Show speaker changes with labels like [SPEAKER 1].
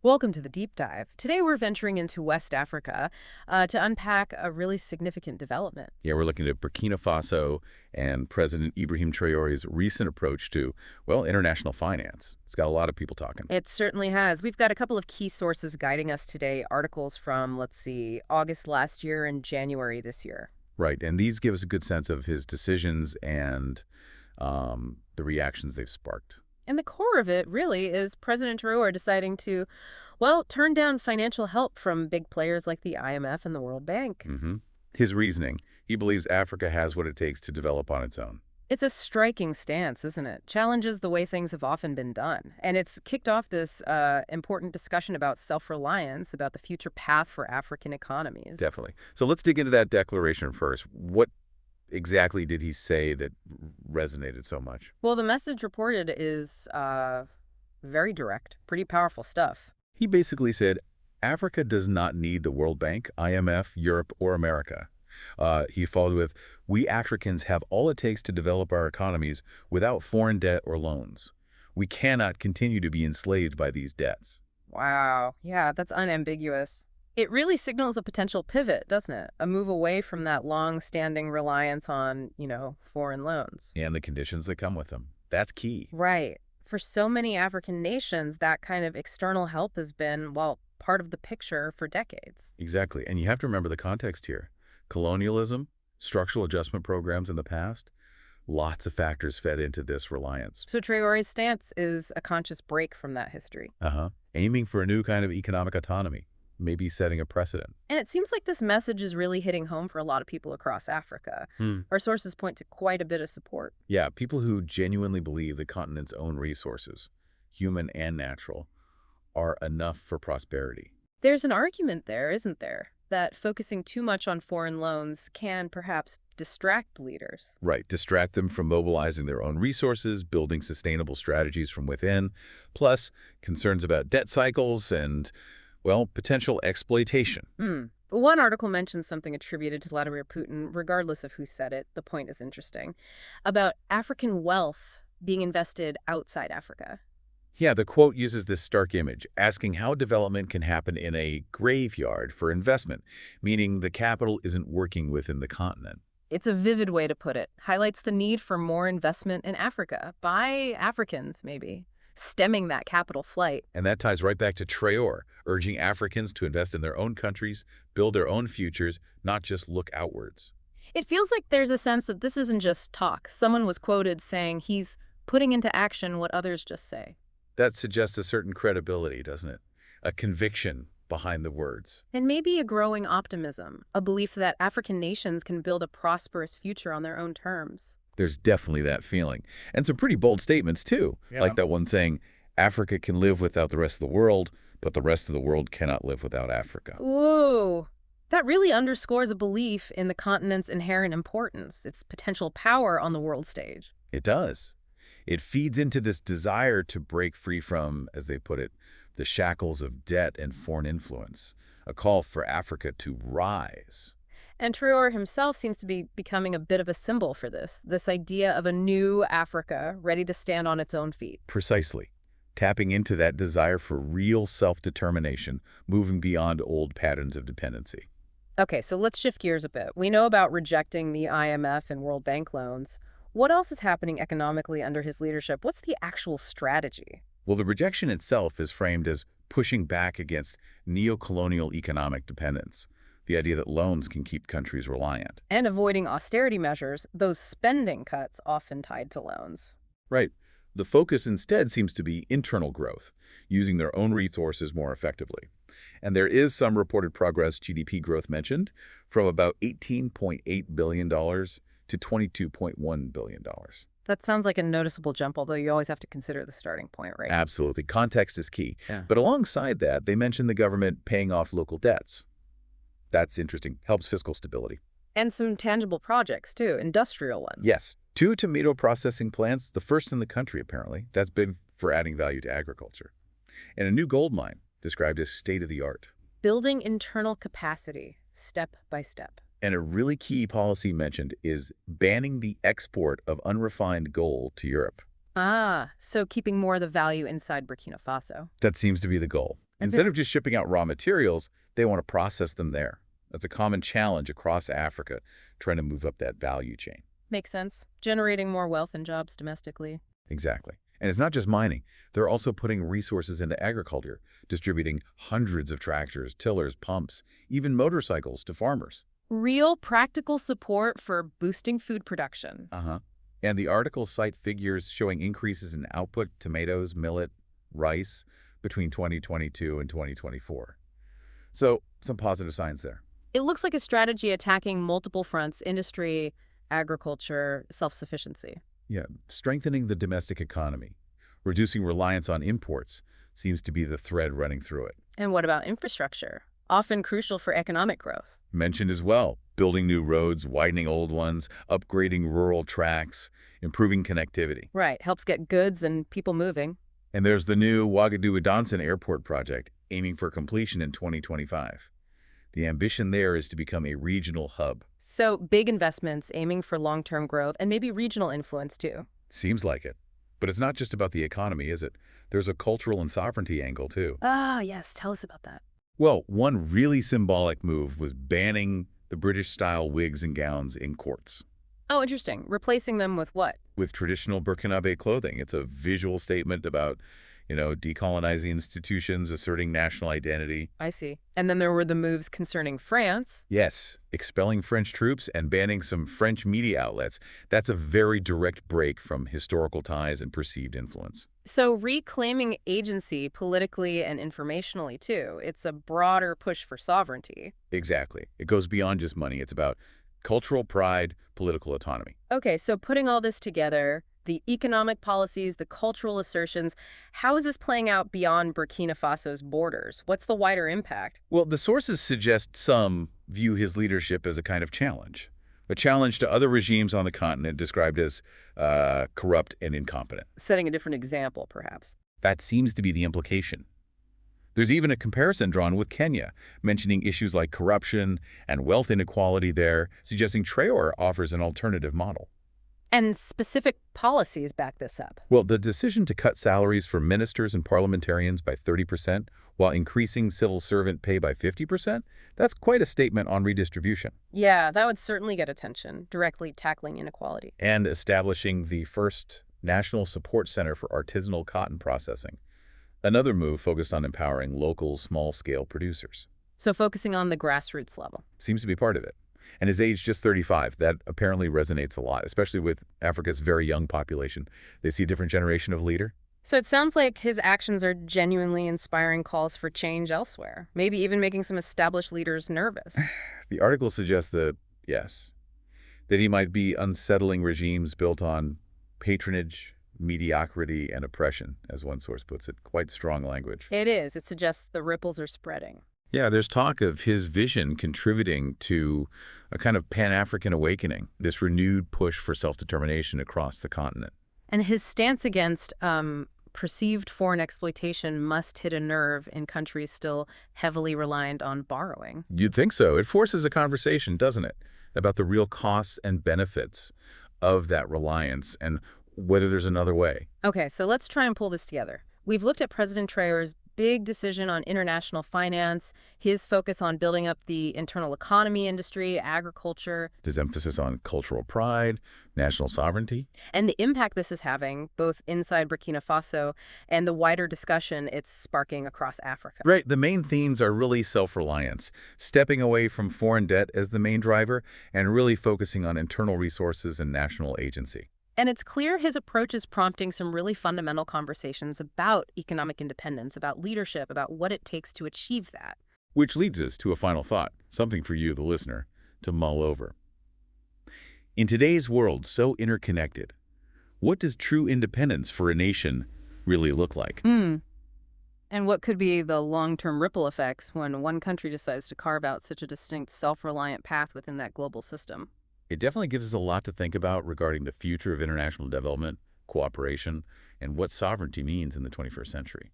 [SPEAKER 1] Welcome to the deep dive. Today we're venturing into West Africa to unpack a really significant development.
[SPEAKER 2] Yeah, we're looking at Burkina Faso and President Ibrahim Traoré's recent approach to, well, international finance. It's got a lot of people talking.
[SPEAKER 1] It certainly has. We've got a couple of key sources guiding us today, articles from, let's see, August last year and January this year.
[SPEAKER 2] Right, and these give us a good sense of his decisions and the reactions they've sparked.
[SPEAKER 1] And the core of it really is President Traoré deciding to, well, turn down financial help from big players like the IMF and the World Bank.
[SPEAKER 2] His reasoning, he believes Africa has what it takes to develop on its own.
[SPEAKER 1] It's a striking stance, isn't it? Challenges the way things have often been done. And it's kicked off this important discussion about self-reliance, about the future path for African economies.
[SPEAKER 2] Definitely. So let's dig into that declaration first. What exactly did he say that resonated so much?
[SPEAKER 1] Well, the message reported is very direct, pretty powerful stuff.
[SPEAKER 2] He basically said, Africa does not need the World Bank, IMF, Europe, or America. He followed with, we Africans have all it takes to develop our economies without foreign debt or loans. We cannot continue to be enslaved by these debts.
[SPEAKER 1] Wow. Yeah, that's unambiguous. It really signals a potential pivot, doesn't it? A move away from that long-standing reliance on, foreign loans.
[SPEAKER 2] And the conditions that come with them. That's key.
[SPEAKER 1] Right. For so many African nations, that kind of external help has been, well, part of the picture for decades.
[SPEAKER 2] Exactly. And you have to remember the context here. Colonialism, structural adjustment programs in the past, lots of factors fed into this reliance.
[SPEAKER 1] So Traore's stance is a conscious break from that history.
[SPEAKER 2] Aiming for a new kind of economic autonomy, maybe setting a precedent.
[SPEAKER 1] And it seems like this message is really hitting home for a lot of people across Africa. Our sources point to quite a bit of support.
[SPEAKER 2] Yeah, people who genuinely believe the continent's own resources, human and natural, are enough for prosperity.
[SPEAKER 1] There's an argument there, isn't there, that focusing too much on foreign loans can perhaps distract leaders.
[SPEAKER 2] Right, distract them from mobilizing their own resources, building sustainable strategies from within, plus concerns about debt cycles and, well, potential exploitation.
[SPEAKER 1] One article mentions something attributed to Vladimir Putin, regardless of who said it. The point is interesting, about African wealth being invested outside Africa.
[SPEAKER 2] Yeah, the quote uses this stark image, asking how development can happen in a graveyard for investment, meaning the capital isn't working within the continent.
[SPEAKER 1] It's a vivid way to put it. Highlights the need for more investment in Africa, by Africans, maybe, stemming that capital flight.
[SPEAKER 2] And that ties right back to Traore, urging Africans to invest in their own countries, build their own futures, not just look outwards.
[SPEAKER 1] It feels like there's a sense that this isn't just talk. Someone was quoted saying he's putting into action what others just say.
[SPEAKER 2] That suggests a certain credibility, doesn't it? A conviction behind the words.
[SPEAKER 1] And maybe a growing optimism, a belief that African nations can build a prosperous future on their own terms.
[SPEAKER 2] There's definitely that feeling. And some pretty bold statements, too.
[SPEAKER 1] Yeah.
[SPEAKER 2] Like that one saying, Africa can live without the rest of the world, but the rest of the world cannot live without Africa.
[SPEAKER 1] Ooh, that really underscores a belief in the continent's inherent importance, its potential power on the world stage.
[SPEAKER 2] It does. It feeds into this desire to break free from, as they put it, the shackles of debt and foreign influence, a call for Africa to rise.
[SPEAKER 1] And Traore himself seems to be becoming a bit of a symbol for this idea of a new Africa ready to stand on its own feet.
[SPEAKER 2] Precisely. Tapping into that desire for real self-determination, moving beyond old patterns of dependency.
[SPEAKER 1] Okay, so let's shift gears a bit. We know about rejecting the IMF and World Bank loans. What else is happening economically under his leadership? What's the actual strategy?
[SPEAKER 2] Well, the rejection itself is framed as pushing back against neo-colonial economic dependence, the idea that loans can keep countries reliant.
[SPEAKER 1] And avoiding austerity measures, those spending cuts often tied to loans.
[SPEAKER 2] Right. The focus instead seems to be internal growth, using their own resources more effectively. And there is some reported progress GDP growth mentioned, from about $18.8 billion to $22.1 billion.
[SPEAKER 1] That sounds like a noticeable jump, although you always have to consider the starting point, right?
[SPEAKER 2] Absolutely. Context is key.
[SPEAKER 1] Yeah.
[SPEAKER 2] But alongside that, they mentioned the government paying off local debts. That's interesting. Helps fiscal stability.
[SPEAKER 1] And some tangible projects, too, industrial ones.
[SPEAKER 2] Yes. 2 tomato processing plants, the first in the country, apparently. That's big for adding value to agriculture. And a new gold mine, described as state-of-the-art.
[SPEAKER 1] Building internal capacity, step by step.
[SPEAKER 2] And a really key policy mentioned is banning the export of unrefined gold to Europe.
[SPEAKER 1] Ah, so keeping more of the value inside Burkina Faso.
[SPEAKER 2] That seems to be the goal. Instead of just shipping out raw materials, they want to process them there. That's a common challenge across Africa, trying to move up that value chain.
[SPEAKER 1] Makes sense. Generating more wealth and jobs domestically.
[SPEAKER 2] Exactly. And it's not just mining. They're also putting resources into agriculture, distributing hundreds of tractors, tillers, pumps, even motorcycles to farmers.
[SPEAKER 1] Real practical support for boosting food production.
[SPEAKER 2] Uh-huh. And the articles cite figures showing increases in output, tomatoes, millet, rice, between 2022 and 2024. So, some positive signs there.
[SPEAKER 1] It looks like a strategy attacking multiple fronts: industry, agriculture, self-sufficiency.
[SPEAKER 2] Yeah, strengthening the domestic economy, reducing reliance on imports seems to be the thread running through it.
[SPEAKER 1] And what about infrastructure? Often crucial for economic growth.
[SPEAKER 2] Mentioned as well, building new roads, widening old ones, upgrading rural tracks, improving connectivity.
[SPEAKER 1] Right, helps get goods and people moving.
[SPEAKER 2] And there's the new Ouagadougou-Danson Airport project, aiming for completion in 2025. The ambition there is to become a regional hub.
[SPEAKER 1] So big investments aiming for long-term growth and maybe regional influence too.
[SPEAKER 2] Seems like it. But it's not just about the economy, is it? There's a cultural and sovereignty angle, too.
[SPEAKER 1] Ah, yes. Tell us about that.
[SPEAKER 2] Well, one really symbolic move was banning the British-style wigs and gowns in courts.
[SPEAKER 1] Oh, interesting. Replacing them with what?
[SPEAKER 2] With traditional Burkinabe clothing. It's a visual statement about, decolonizing institutions, asserting national identity.
[SPEAKER 1] I see. And then there were the moves concerning France.
[SPEAKER 2] Yes, expelling French troops and banning some French media outlets. That's a very direct break from historical ties and perceived influence.
[SPEAKER 1] So reclaiming agency politically and informationally, too. It's a broader push for sovereignty.
[SPEAKER 2] Exactly. It goes beyond just money. It's about cultural pride, political autonomy.
[SPEAKER 1] Okay, so putting all this together, the economic policies, the cultural assertions, how is this playing out beyond Burkina Faso's borders? What's the wider impact?
[SPEAKER 2] Well, the sources suggest some view his leadership as a kind of challenge. A challenge to other regimes on the continent described as corrupt and incompetent.
[SPEAKER 1] Setting a different example, perhaps.
[SPEAKER 2] That seems to be the implication. There's even a comparison drawn with Kenya, mentioning issues like corruption and wealth inequality there, suggesting Traore offers an alternative model.
[SPEAKER 1] And specific policies back this up.
[SPEAKER 2] Well, the decision to cut salaries for ministers and parliamentarians by 30% while increasing civil servant pay by 50%, that's quite a statement on redistribution.
[SPEAKER 1] Yeah, that would certainly get attention, directly tackling inequality.
[SPEAKER 2] And establishing the first National Support Center for Artisanal Cotton Processing. Another move focused on empowering local, small-scale producers.
[SPEAKER 1] So focusing on the grassroots level.
[SPEAKER 2] Seems to be part of it. And his age just 35. That apparently resonates a lot, especially with Africa's very young population. They see a different generation of leader.
[SPEAKER 1] So it sounds like his actions are genuinely inspiring calls for change elsewhere, maybe even making some established leaders nervous.
[SPEAKER 2] The article suggests that, yes, that he might be unsettling regimes built on patronage, mediocrity, and oppression, as one source puts it. Quite strong language.
[SPEAKER 1] It is. It suggests the ripples are spreading.
[SPEAKER 2] Yeah, there's talk of his vision contributing to a kind of Pan-African awakening, this renewed push for self-determination across the continent.
[SPEAKER 1] And his stance against perceived foreign exploitation must hit a nerve in countries still heavily reliant on borrowing.
[SPEAKER 2] You'd think so. It forces a conversation, doesn't it, about the real costs and benefits of that reliance and whether there's another way.
[SPEAKER 1] Okay, so let's try and pull this together. We've looked at President Traore's big decision on international finance, his focus on building up the internal economy industry, agriculture.
[SPEAKER 2] His emphasis on cultural pride, national sovereignty.
[SPEAKER 1] And the impact this is having, both inside Burkina Faso and the wider discussion it's sparking across Africa.
[SPEAKER 2] Right. The main themes are really self-reliance, stepping away from foreign debt as the main driver, and really focusing on internal resources and national agency.
[SPEAKER 1] And it's clear his approach is prompting some really fundamental conversations about economic independence, about leadership, about what it takes to achieve that.
[SPEAKER 2] Which leads us to a final thought, something for you, the listener, to mull over. In today's world so interconnected, what does true independence for a nation really look like?
[SPEAKER 1] And what could be the long-term ripple effects when one country decides to carve out such a distinct self-reliant path within that global system?
[SPEAKER 2] It definitely gives us a lot to think about regarding the future of international development, cooperation, and what sovereignty means in the 21st century.